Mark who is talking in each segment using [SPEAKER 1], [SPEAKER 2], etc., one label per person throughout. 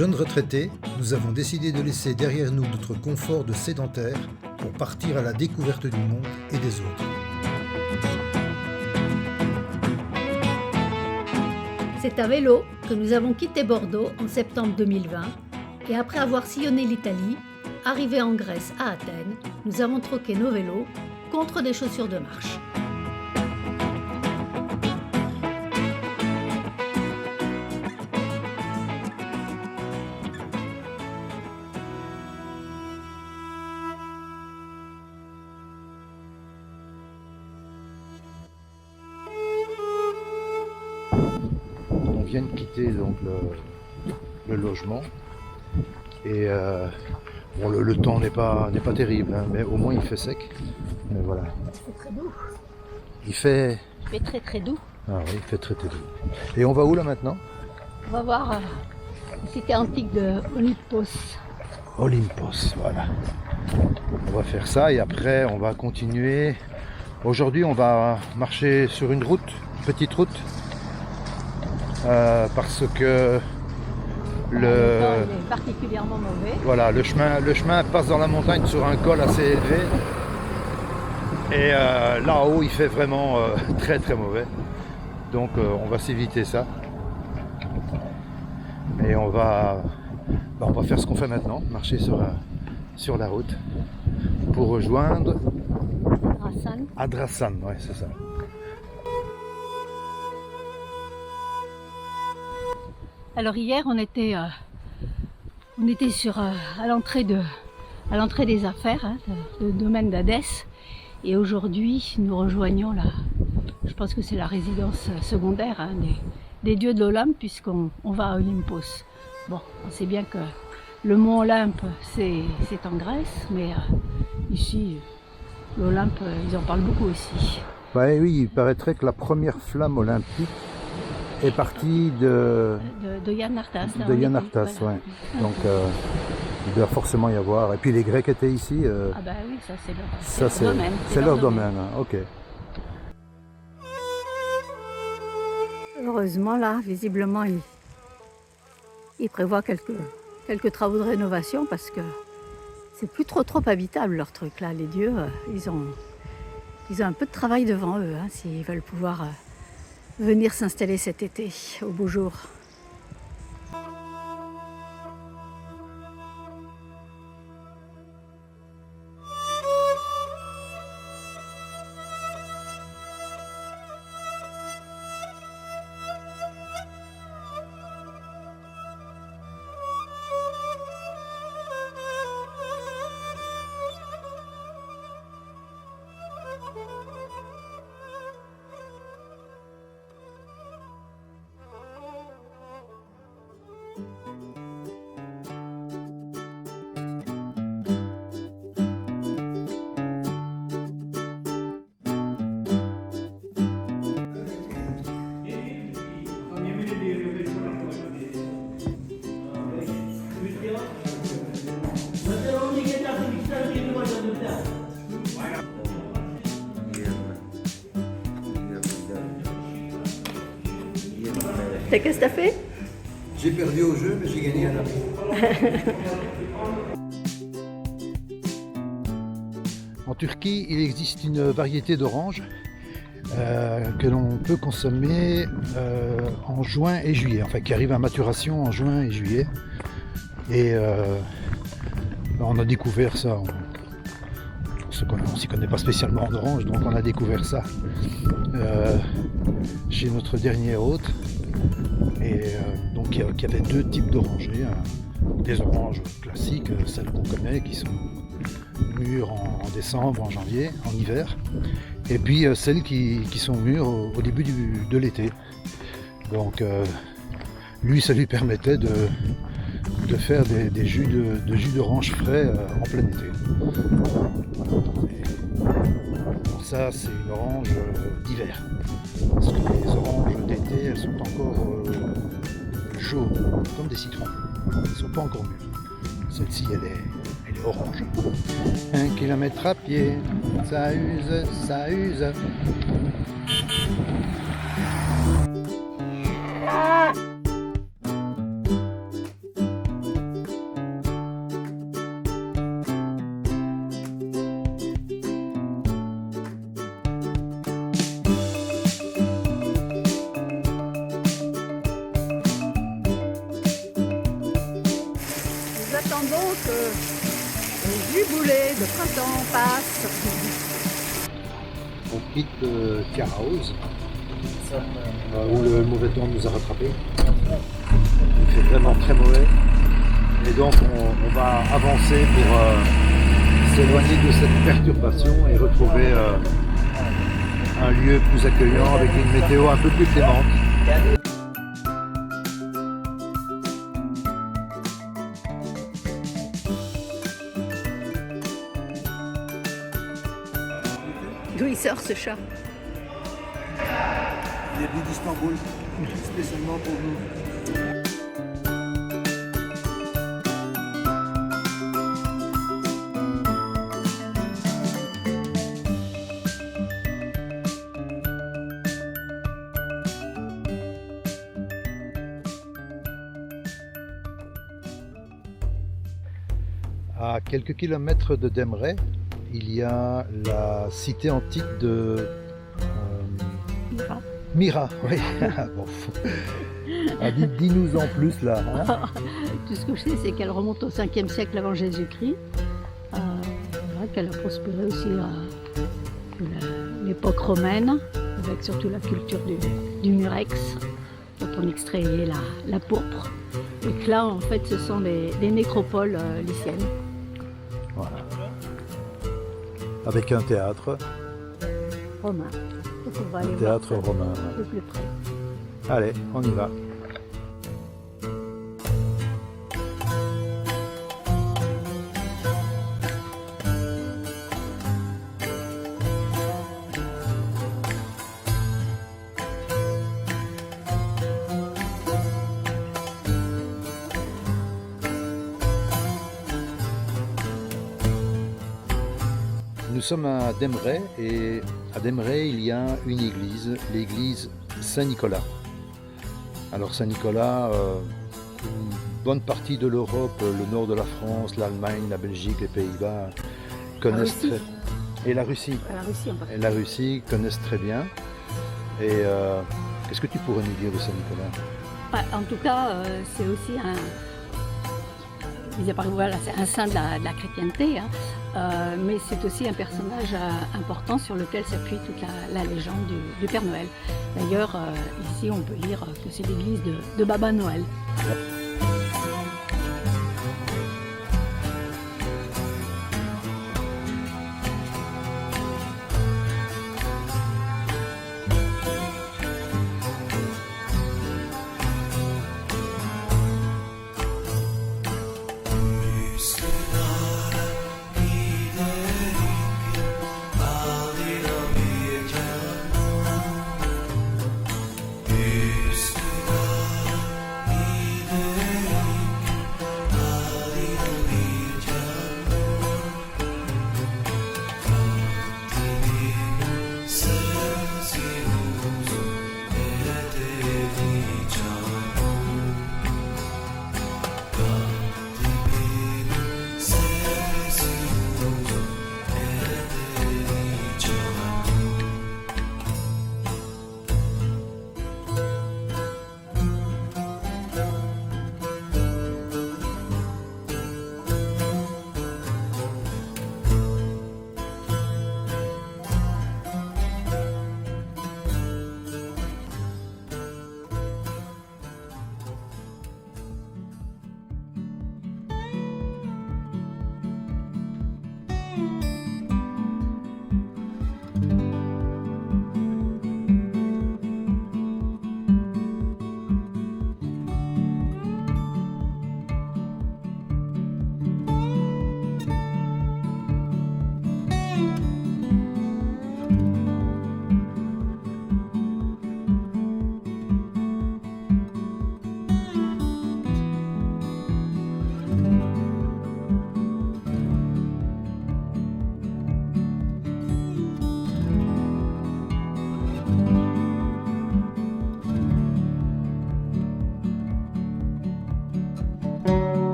[SPEAKER 1] Jeunes retraités, nous avons décidé de laisser derrière nous notre confort de sédentaires pour partir à la découverte du monde et des autres.
[SPEAKER 2] C'est à vélo que nous avons quitté Bordeaux en septembre 2020 et après avoir sillonné l'Italie, arrivés en Grèce à Athènes, nous avons troqué nos vélos contre des chaussures de marche.
[SPEAKER 1] On vient de quitter donc le logement et bon, le temps n'est pas terrible, hein, mais au moins il fait sec. Mais voilà.
[SPEAKER 2] C'est très doux.
[SPEAKER 1] Il fait
[SPEAKER 2] Très doux.
[SPEAKER 1] Ah oui, il fait très doux. Et on va où là maintenant?
[SPEAKER 2] On va voir la cité antique de Olympos.
[SPEAKER 1] Olympos, voilà. On va faire ça et après on va continuer. Aujourd'hui on va marcher sur une route, petite route, parce que
[SPEAKER 2] Le temps est particulièrement mauvais.
[SPEAKER 1] voilà, le chemin passe dans la montagne sur un col assez élevé. Et là-haut il fait vraiment très mauvais. Donc on va s'éviter ça. Et on va faire ce qu'on fait maintenant, marcher sur la route pour rejoindre Adrasan, ouais, c'est ça.
[SPEAKER 2] Alors hier on était à l'entrée des affaires, hein, le domaine d'Hadès, et aujourd'hui nous rejoignons je pense que c'est la résidence secondaire, hein, des dieux de l'Olympe, puisqu'on va à Olympos. Bon, on sait bien que le mont Olympe c'est en Grèce, mais ici l'Olympe ils en parlent beaucoup aussi.
[SPEAKER 1] Ouais, oui, il paraîtrait que la première flamme olympique est partie de
[SPEAKER 2] Yann Arthas.
[SPEAKER 1] De Yann Arthas,
[SPEAKER 2] voilà.
[SPEAKER 1] ouais. Donc il doit forcément y avoir. Et puis les Grecs étaient ici.
[SPEAKER 2] Ah bah oui, ça c'est leur domaine.
[SPEAKER 1] C'est leur domaine, hein. Ok.
[SPEAKER 2] Heureusement là, visiblement, ils prévoient quelques travaux de rénovation parce que c'est plus trop habitable leur truc là. Les dieux, ils ont un peu de travail devant eux, hein, s'ils veulent pouvoir venir s'installer cet été au beau jour. Qu'est-ce que t'as fait?
[SPEAKER 1] J'ai perdu au jeu, mais j'ai gagné un ami. En Turquie, il existe une variété d'oranges que l'on peut consommer en juin et juillet, enfin qui arrive à maturation en juin et juillet. Et on a découvert ça. On s'y connaît pas spécialement en orange, donc on a découvert ça chez notre dernier hôte. Et donc il y avait deux types d'orangers, des oranges classiques, celles qu'on connaît, qui sont mûres en décembre, en janvier, en hiver, et puis celles qui sont mûres au début de l'été. Donc lui, ça lui permettait de faire des jus d'orange frais en plein été. Alors ça, c'est une orange d'hiver. Parce que les oranges d'été, elles sont encore jaunes, comme des citrons. Elles ne sont pas encore mûres. Celle-ci, elle est orange. 1 kilomètre à pied, ça use, ça use.
[SPEAKER 2] attendons que le giboulé de printemps passe.
[SPEAKER 1] On quitte Caraose, où le mauvais temps nous a rattrapés. Il fait vraiment très mauvais. Et donc on va avancer pour s'éloigner de cette perturbation et retrouver un lieu plus accueillant avec une météo un peu plus clémente.
[SPEAKER 2] D'où il sort ce chat?
[SPEAKER 3] Il est venu d'Istanbul, spécialement pour nous.
[SPEAKER 1] À quelques kilomètres de Demre, il y a la cité antique de Myra. Oui. Bon. Ah, dis-nous en plus là. Hein.
[SPEAKER 2] Tout ce que je sais, c'est qu'elle remonte au 5e siècle avant Jésus-Christ. Qu'elle a prospéré aussi à l'époque romaine, avec surtout la culture du murex, dont on extrayait la pourpre. Et que là, en fait, ce sont des nécropoles lyciennes.
[SPEAKER 1] Voilà. Avec un théâtre.
[SPEAKER 2] Romain. Donc on va aller
[SPEAKER 1] Un théâtre
[SPEAKER 2] voir ça
[SPEAKER 1] romain.
[SPEAKER 2] un peu plus près.
[SPEAKER 1] Allez, on y va. Nous sommes à Demre et à Demre il y a une église, l'église Saint-Nicolas. Alors Saint-Nicolas, une bonne partie de l'Europe, le nord de la France, l'Allemagne, la Belgique, les Pays-Bas connaissent très... Et la Russie.
[SPEAKER 2] La Russie en particulier.
[SPEAKER 1] Et la Russie connaissent très bien. Et qu'est-ce que tu pourrais nous dire de Saint-Nicolas?
[SPEAKER 2] En tout cas, c'est aussi voilà, c'est un saint de la chrétienté, hein, mais c'est aussi un personnage important sur lequel s'appuie toute la légende du Père Noël. D'ailleurs, ici, on peut lire que c'est l'église de Baba Noël.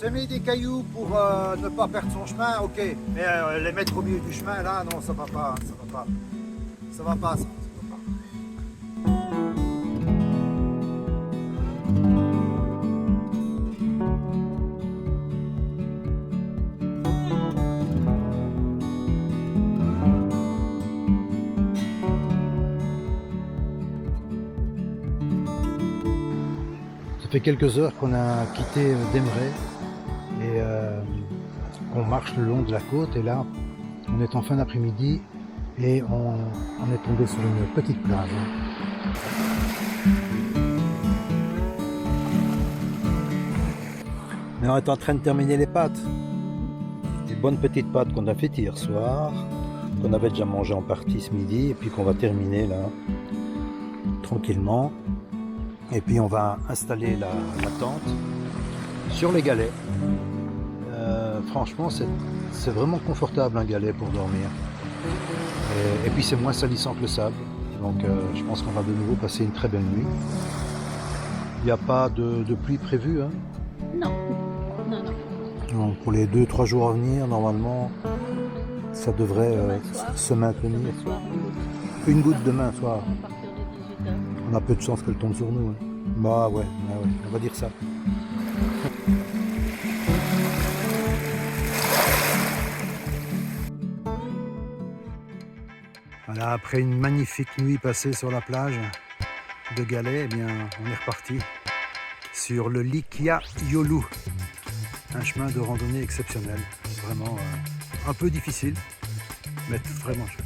[SPEAKER 4] semer des cailloux pour ne pas perdre son chemin, ok. Mais les mettre au milieu du chemin, là, non, ça va pas, ça va pas. Ça va pas, ça va pas.
[SPEAKER 1] Ça fait quelques heures qu'on a quitté Demray et qu'on marche le long de la côte. Et là, on est en fin d'après-midi et on est tombé sur une petite plage. Mais on est en train de terminer les pâtes. Des bonnes petites pâtes qu'on a faites hier soir, qu'on avait déjà mangé en partie ce midi et puis qu'on va terminer là, tranquillement. Et puis on va installer la tente sur les galets. Franchement, c'est vraiment confortable un galet pour dormir. Et puis c'est moins salissant que le sable. Donc je pense qu'on va de nouveau passer une très belle nuit. Il n'y a pas de pluie prévue. Hein.
[SPEAKER 2] Non.
[SPEAKER 1] Donc, pour les 2-3 jours à venir, normalement, ça devrait se maintenir. Une goutte demain soir.
[SPEAKER 2] À partir de 18h.
[SPEAKER 1] On a peu de chance qu'elle tombe sur nous. Hein. Bah ouais, on va dire ça. Voilà, après une magnifique nuit passée sur la plage de Galets, eh bien, on est reparti sur le Likia Yolu. Un chemin de randonnée exceptionnel. Vraiment un peu difficile, mais vraiment chouette.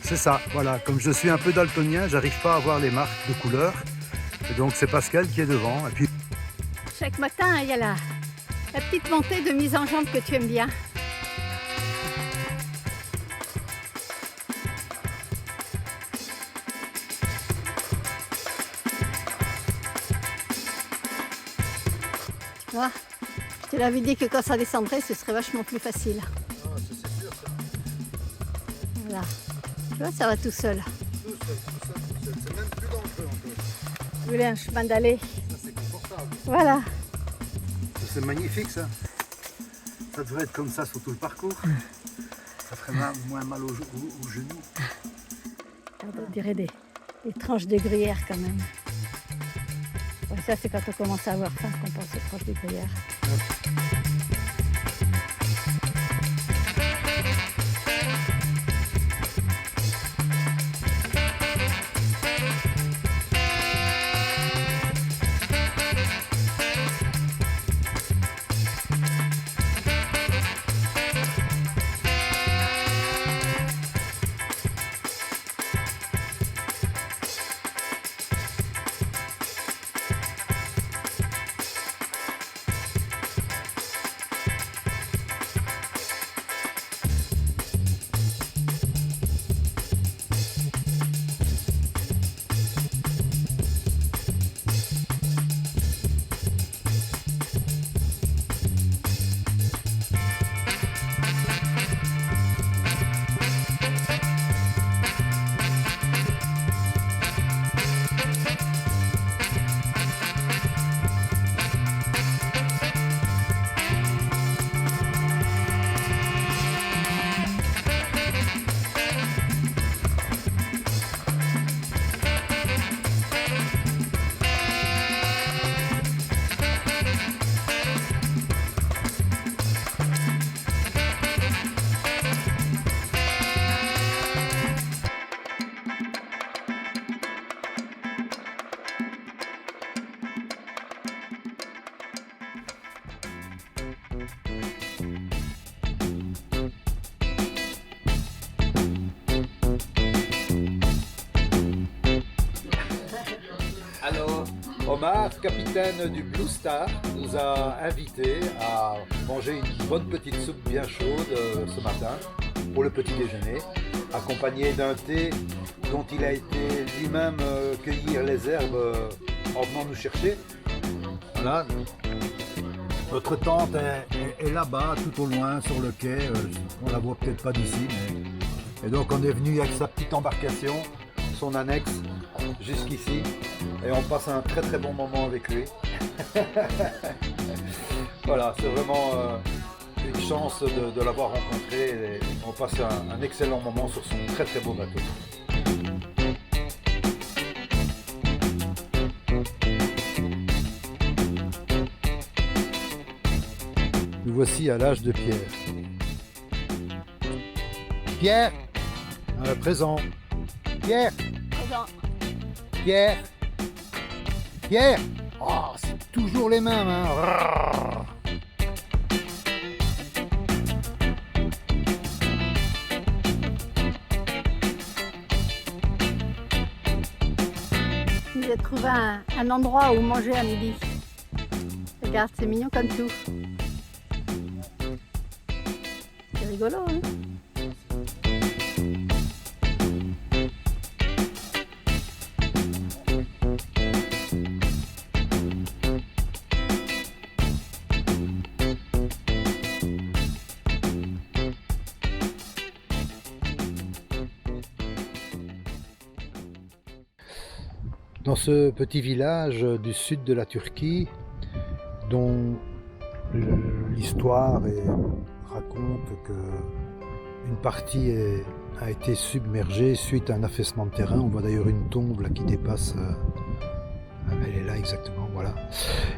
[SPEAKER 1] C'est ça, voilà, comme je suis un peu daltonien, j'arrive pas à voir les marques de couleurs. Et donc c'est Pascal qui est devant. Et puis...
[SPEAKER 2] Chaque matin, il y a la petite montée de mise en jambe que tu aimes bien. Tu vois, je te l'avais dit que quand ça descendrait, ce serait vachement plus facile.
[SPEAKER 4] Ah, c'est sûr, ça.
[SPEAKER 2] Voilà. Tu vois, ça va tout seul.
[SPEAKER 4] Tout seul. C'est même plus dangereux en fait.
[SPEAKER 2] Vous voulez un chemin d'aller?
[SPEAKER 4] Ça, c'est confortable.
[SPEAKER 2] Voilà.
[SPEAKER 4] C'est magnifique ça. Ça devrait être comme ça sur tout le parcours. Ça ferait moins mal aux genoux.
[SPEAKER 2] On dirait des tranches de gruyère quand même. Ouais, ça, c'est quand on commence à avoir faim qu'on pense aux tranches de gruyère.
[SPEAKER 1] Omar, capitaine du Blue Star, nous a invités à manger une bonne petite soupe bien chaude ce matin pour le petit déjeuner, accompagné d'un thé dont il a été lui-même cueillir les herbes en venant nous chercher. Voilà, notre tente est là-bas, tout au loin, sur le quai. On la voit peut-être pas d'ici, mais... Et donc on est venu avec sa petite embarcation son annexe jusqu'ici et on passe un très très bon moment avec lui. Voilà, c'est vraiment une chance de l'avoir rencontré et on passe un excellent moment sur son très très beau bateau. Nous voici à l'âge de Pierre. Pierre, présent. Pierre,
[SPEAKER 2] Présent.
[SPEAKER 1] Pierre, Pierre. Oh, c'est toujours les mêmes, hein.
[SPEAKER 2] J'ai trouvé un endroit où manger à midi. Regarde, c'est mignon comme tout. C'est rigolo, hein?
[SPEAKER 1] Dans ce petit village du sud de la Turquie, dont l'histoire raconte qu'une partie a été submergée suite à un affaissement de terrain. On voit d'ailleurs une tombe là qui dépasse, elle est là exactement, voilà.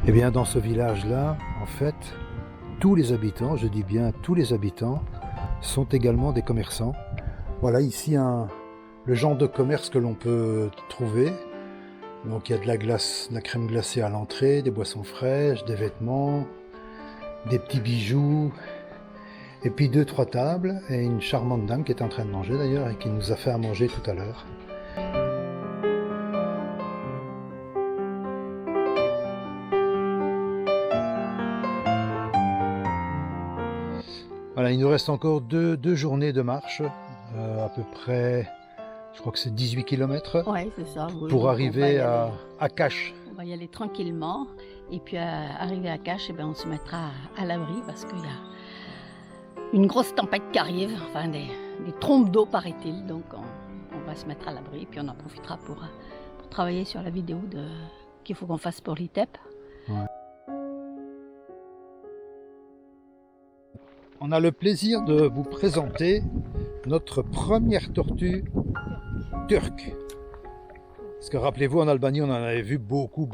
[SPEAKER 1] Et bien dans ce village-là, en fait, tous les habitants, je dis bien tous les habitants, sont également des commerçants. Voilà ici le genre de commerce que l'on peut trouver. Donc il y a de la glace, de la crème glacée à l'entrée, des boissons fraîches, des vêtements, des petits bijoux, et puis 2-3 tables, et une charmante dame qui est en train de manger d'ailleurs, et qui nous a fait à manger tout à l'heure. Voilà, il nous reste encore deux journées de marche, à peu près, je crois que c'est 18 km,
[SPEAKER 2] Ouais, c'est ça. Oui,
[SPEAKER 1] pour
[SPEAKER 2] donc
[SPEAKER 1] arriver à Kaş.
[SPEAKER 2] on va y aller tranquillement. Et puis, arriver à Kaş, eh ben, on se mettra à l'abri parce qu'il y a une grosse tempête qui arrive, enfin des trompes d'eau, paraît-il. Donc, on va se mettre à l'abri. Et puis, on en profitera pour travailler sur la vidéo qu'il faut qu'on fasse pour l'ITEP.
[SPEAKER 1] Ouais. On a le plaisir de vous présenter notre première tortue turque. Parce que rappelez-vous, en Albanie, on en avait vu beaucoup.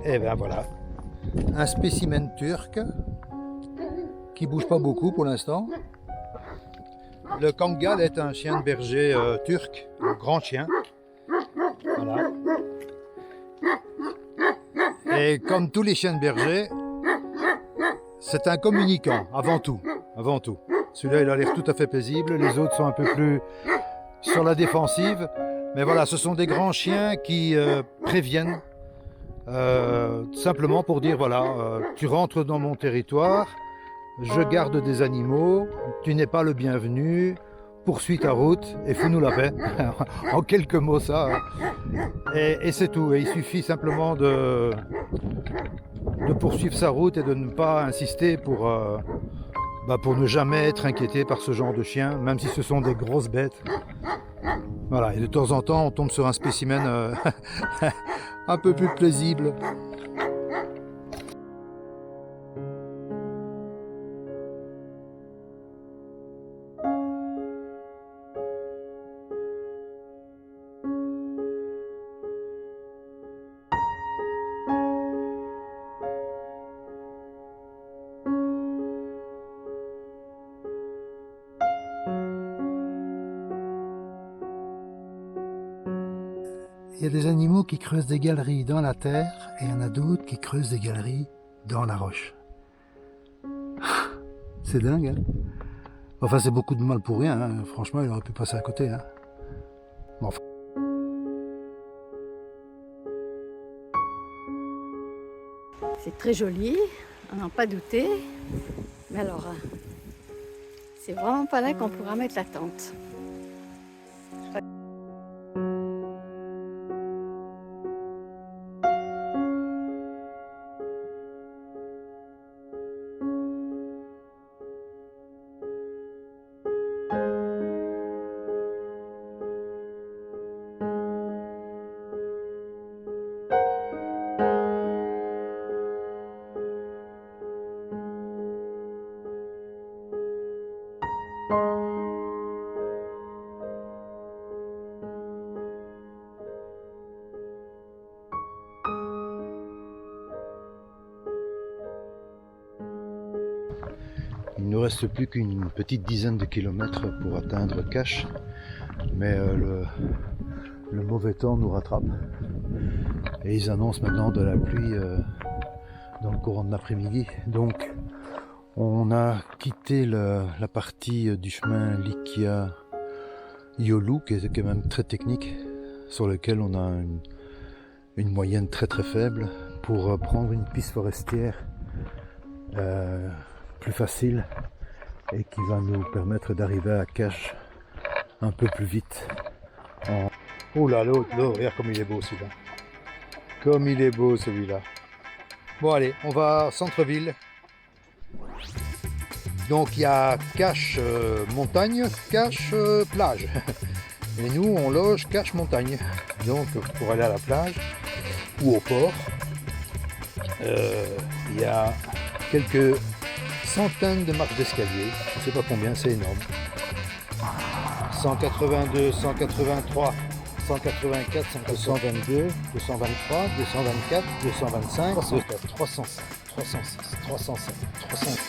[SPEAKER 1] Et bien voilà, un spécimen turc qui bouge pas beaucoup pour l'instant. Le Kangal est un chien de berger turc, un grand chien. Voilà. Et comme tous les chiens de berger, c'est un communicant, avant tout. Celui-là, il a l'air tout à fait paisible. Les autres sont un peu plus sur la défensive. Mais voilà, ce sont des grands chiens qui préviennent. Simplement pour dire, voilà, tu rentres dans mon territoire, je garde des animaux, tu n'es pas le bienvenu, poursuis ta route et fous-nous la paix. En quelques mots, ça. Et c'est tout. Et il suffit simplement de poursuivre sa route et de ne pas insister pour ne jamais être inquiété par ce genre de chien, même si ce sont des grosses bêtes. Voilà, et de temps en temps, on tombe sur un spécimen un peu plus paisible. Il y a des animaux qui creusent des galeries dans la terre et il y en a d'autres qui creusent des galeries dans la roche. C'est dingue, hein? Enfin, c'est beaucoup de mal pour rien, hein. Franchement, il aurait pu passer à côté, hein. Bon, enfin.
[SPEAKER 2] C'est très joli, on n'en a pas douté. Mais alors, c'est vraiment pas là qu'on pourra mettre la tente.
[SPEAKER 1] Il ne nous reste plus qu'une petite dizaine de kilomètres pour atteindre Cache, mais le mauvais temps nous rattrape. Et ils annoncent maintenant de la pluie dans le courant de l'après-midi. Donc on a quitté la partie du chemin Likia-Yolu, qui est quand même très technique, sur lequel on a une moyenne très très faible, pour prendre une piste forestière plus facile et qui va nous permettre d'arriver à Cache un peu plus vite. Oh là, l'autre, regarde comme il est beau celui-là. Comme il est beau celui-là. Bon allez, on va centre-ville. Donc il y a Cache montagne, Cache plage. Et nous on loge Cache montagne. Donc pour aller à la plage ou au port, il y a quelques centaines de marches d'escalier. Je ne sais pas combien, c'est énorme. 182, 183, 184, 222, 223, 224, 225, 304, 305, 306, 307, 305.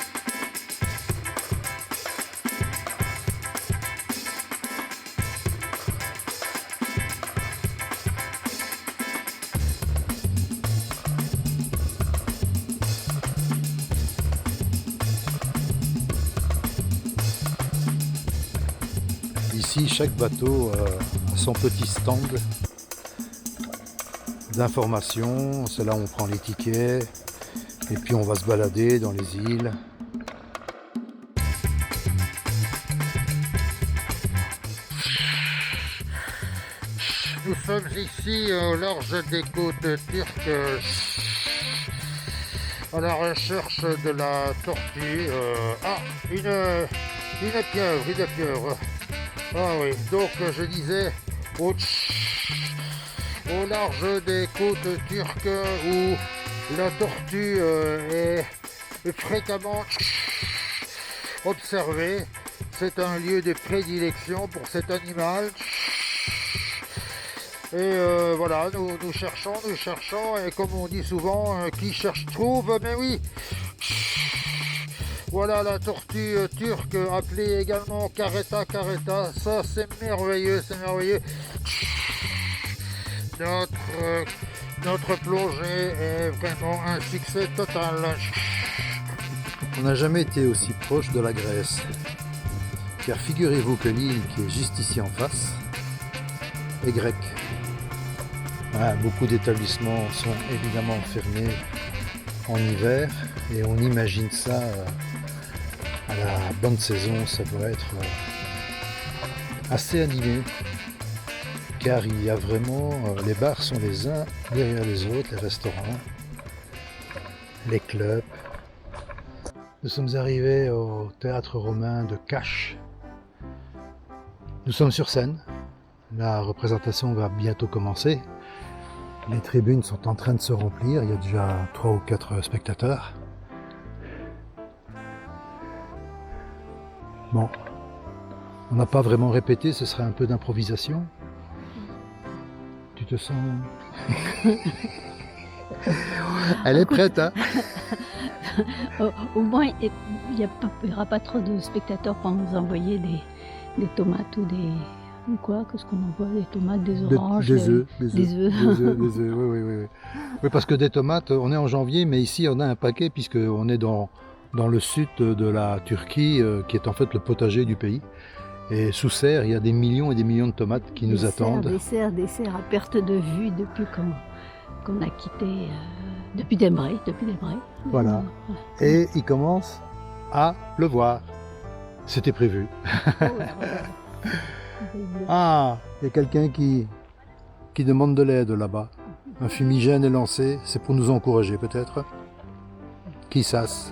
[SPEAKER 1] Ici, chaque bateau a son petit stand d'information. C'est là où on prend les tickets et puis on va se balader dans les îles. Nous sommes ici au large des côtes turques, à la recherche de la tortue. Une pieuvre. Ah oui, donc je disais au large des côtes turques où la tortue est fréquemment observée. C'est un lieu de prédilection pour cet animal. Et voilà, nous cherchons, et comme on dit souvent, qui cherche trouve, mais oui. Voilà la tortue turque, appelée également caretta. Ça c'est merveilleux. Notre plongée est vraiment un succès total. On n'a jamais été aussi proche de la Grèce, car figurez-vous que l'île qui est juste ici en face est grecque. Beaucoup d'établissements sont évidemment fermés en hiver, et on imagine ça à la bonne saison. Ça doit être assez animé, car il y a vraiment, les bars sont les uns derrière les autres, les restaurants, les clubs. Nous sommes arrivés au théâtre romain de Cache. Nous sommes sur scène, la représentation va bientôt commencer. Les tribunes sont en train de se remplir, il y a déjà 3 ou 4 spectateurs. Bon, on n'a pas vraiment répété, ce serait un peu d'improvisation. Tu te sens... Elle est prête, hein?
[SPEAKER 2] Au moins, il n'y aura pas trop de spectateurs pour nous envoyer des tomates ou des... Ou quoi? Qu'est-ce qu'on envoie? Des tomates, des oranges,
[SPEAKER 1] des œufs.
[SPEAKER 2] Des œufs,
[SPEAKER 1] oui. Oui, parce que des tomates, on est en janvier, mais ici on a un paquet, puisqu'on est dans le sud de la Turquie, qui est en fait le potager du pays. Et sous serre, il y a des millions et des millions de tomates qui nous attendent.
[SPEAKER 2] Des serres à perte de vue depuis qu'on a quitté, depuis Dembray.
[SPEAKER 1] Voilà. Et il commence à pleuvoir. C'était prévu. Ah, il y a quelqu'un qui demande de l'aide là-bas. Un fumigène est lancé, c'est pour nous encourager peut-être. Qui sasse.